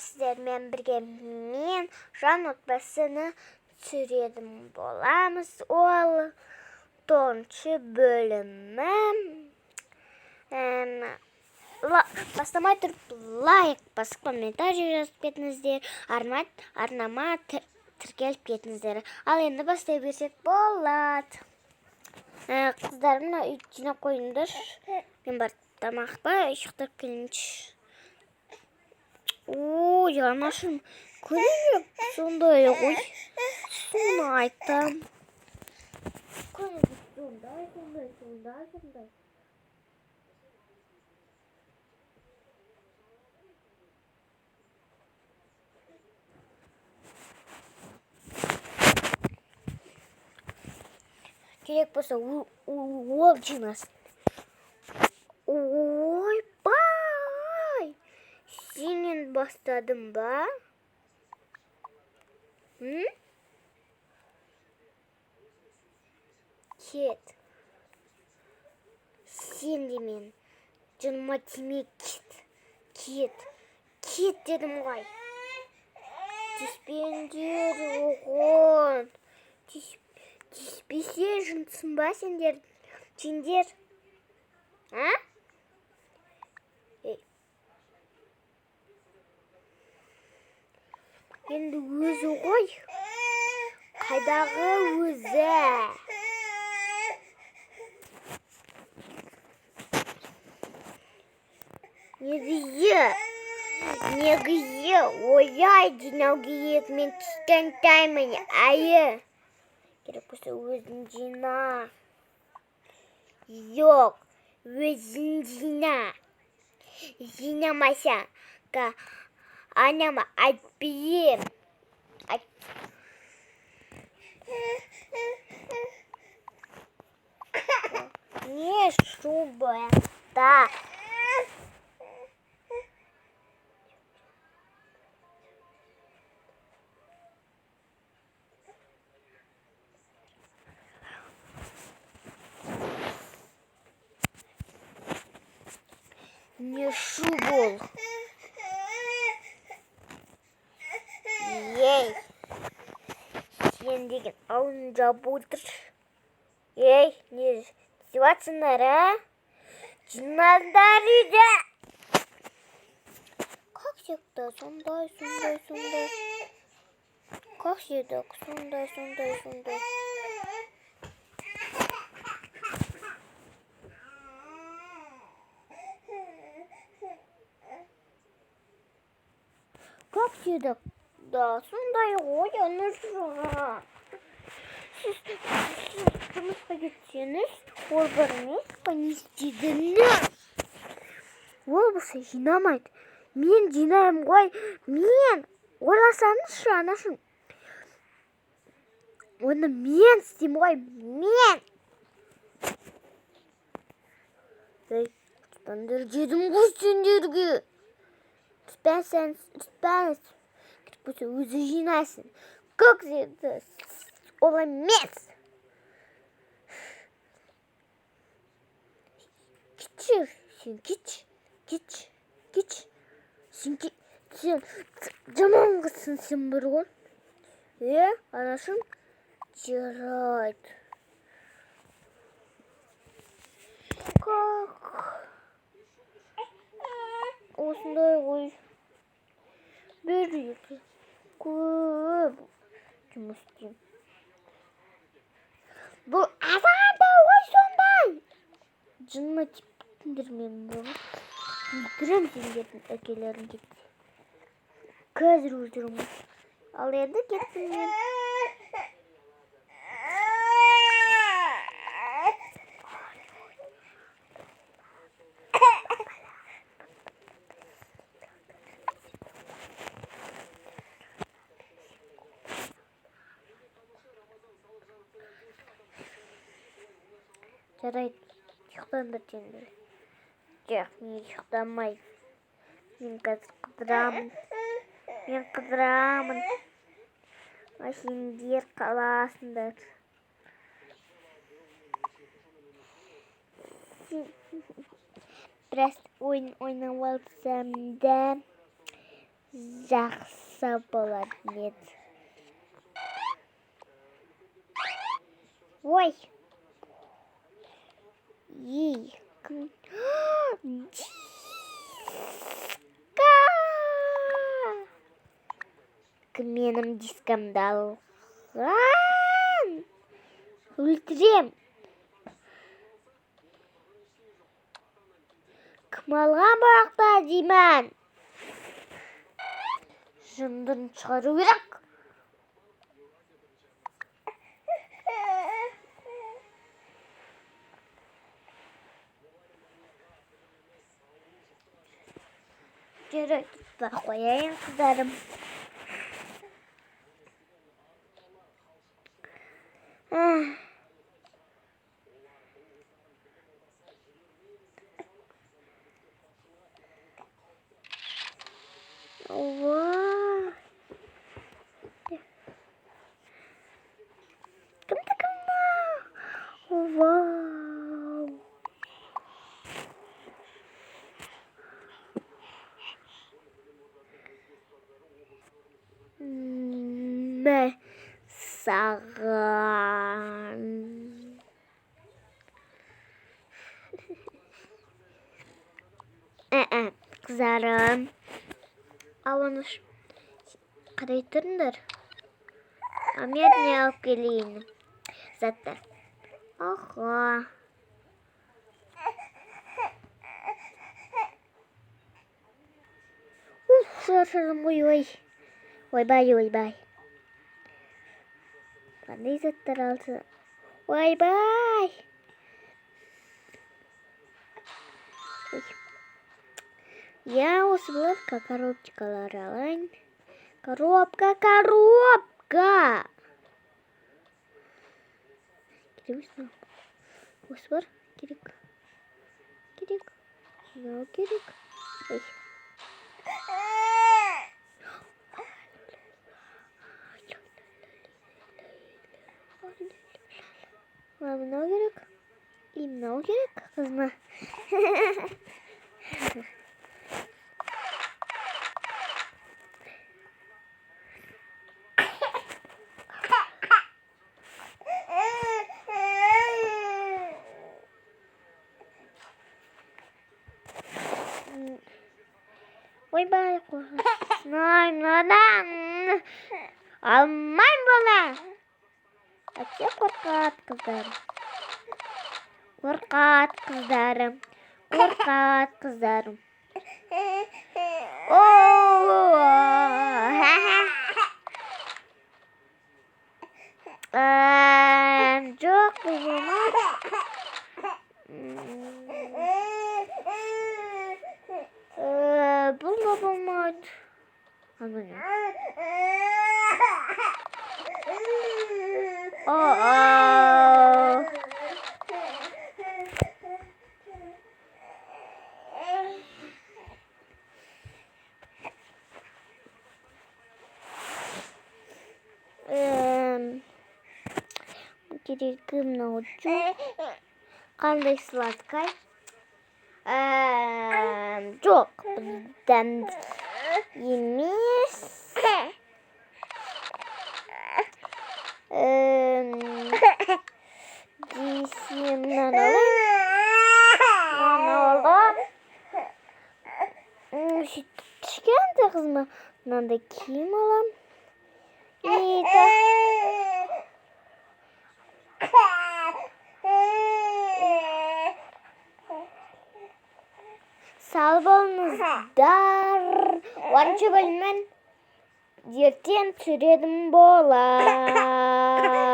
сіздермен бірге мен жан отбасыны түсіретін боламыз. Ол 9 бөлімі. Бастамай тұрып лайк басып комментарий жазып кетіңіздер. Арнама тіркеліп кетіңіздер. Ал енді бастай берсек болады. Қыздарымна үй жинап қойыңдар. Мен бар тамақпа ұйықтап келейінші. Ой, анашым, көріп сондай ғой. Соны айтам. Сондай. Керек болса ол жинасын. Ойбай! Сенен бастадым ба? Кет. Сен де мен. Жаныма тиме, кет. Кет дедім ғой. Тиіспеңдер оғын. Тиіспесе жынтсын ба сендер? Енді өзі ғой. Қайдағы өзі? Негізі ойай жинауға ек мен кішкентаймын, айы. Керек болса өзін жина. Жоқ, өзін жина. Жинамаса, анама айтпейім. Не шуба? Да. Не шу бол. Ей, сен деген аузын жауып отыр. Ей, не істеватсыңдар, а? Жинаңдар үйде. Как всегда, сондай. Как всегда, сондай. Как всегда, да, сондай ғой, анашым. Сіз жұмысқа кетсеңіз, ол бір емес, не істедіңіз? Ол болса жинамайды. Мен жинайым ғой. Мен ойласаңызшы, анашым. Оны мен істеймін ғой, мен. Тұтаңдар дедім ғой сендерге. Түспәңіз. Керек болса өзі жинайсың. Как деді? Ол емес. Сен кетші. Сен жаман қызсың сен бір ғой. Анашым? Жарайды. Как? Осындай ғой. Бір-екі. Көп. Жұмыс істеймін. Бұл азанда ғой сондай. Жыныма типтіңдер мен бұл. Өлтірем сендердің әкелерін кетті. Қазір өлтірем. Ал енді кеттім мен. Жарайды, ұйықтаңдар сендер. Жоқ, мен ұйықтамай. Мен қазір қыдырамын. Сендер қаласыңдар. Біраз ойын ойнап алсам да жақсы болатын еді. Ой. Кім? Диска! Кім менің дискамды алған? Өлтірем. Кім алған бақта деймін? Жындын шығару керек. Жүрек тұтпа қояйын қыздарым. Саған. Қыздарым. Алыңыз. Қарай тұрыңдар. Мен не алып келейін? Заттар. Аха. Шаршадым, ой. Ойбай. Қандай заттар алды? Ойбай. Я осы блокқа коробчикалар алайын. Коробка. Кереміз мынау. Осы бар? Керек. Мынау керек. Мынау керек. И мынау керек, қызма. Ойбай, мынадан алмайм бола. Әке қорқат қыздарым. Жоқ, бұл болмайды. Керегі мынау жоқ. Қандай сладкай? Жоқ, бұдан емес. Десем мынаны алайын. Кішкентай қызыма мынандай киім алам. Сау болыңыздар. 10 бөлімін ертең түсіретін болам.